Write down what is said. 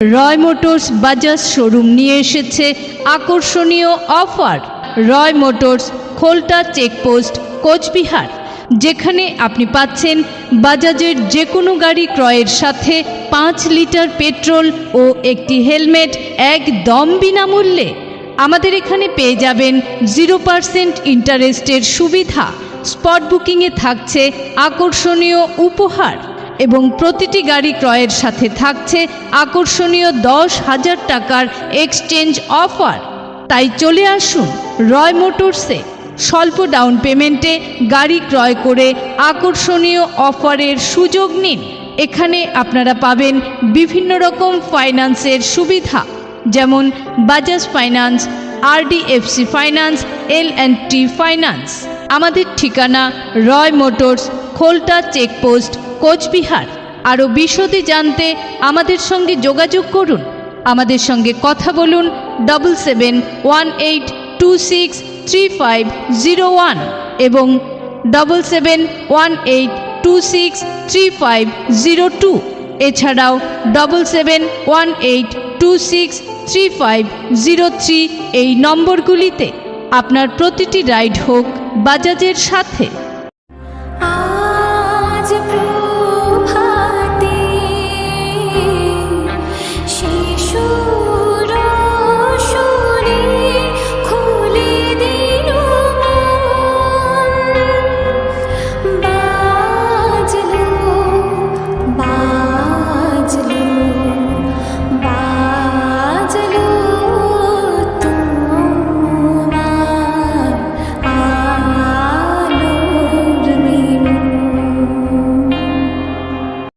রয় motors Bajaj showroom নিয়ে এসেছে আকর্ষণীয় অফার। রয় মোটরস খোলটা চেকপোস্ট কোচবিহার, যেখানে আপনি পাচ্ছেন বাজাজের যে কোনো গাড়ি ক্রয়ের সাথে 5 লিটার পেট্রোল ও একটি হেলমেট একদম বিনামূল্যে। আমাদের এখানে পেয়ে যাবেন 0% ইন্টারেস্টের সুবিধা। স্পট বুকিংয়ে থাকছে আকর্ষণীয় উপহার এবং প্রতিটি গাড়ি ক্রয়ের সাথে থাকছে আকর্ষণীয় 10,000 টাকার এক্সচেঞ্জ অফার। তাই চলে আসুন রয় মোটরসে, স্বল্প ডাউন পেমেন্টে গাড়ি ক্রয় করে আকর্ষণীয় অফারের সুযোগ নিন। এখানে আপনারা পাবেন বিভিন্ন রকম ফাইন্যান্সের সুবিধা, যেমন বাজাজ ফাইন্যান্স, আরডিএফসি ফাইন্যান্স, এল&টি ফাইন্যান্স। আমাদের ঠিকানা রয় মোটরস, খোলটা চেকপোস্ট, কোচবিহার। আরও বিশদে জানতে আমাদের সঙ্গে যোগাযোগ করুন। আমাদের সঙ্গে কথা বলুন 7718263501 এবং 7718263502। এছাড়াও 7718263503 এই নম্বরগুলিতে আপনার প্রতিটি রাইড হোক বাজাজের সাথে।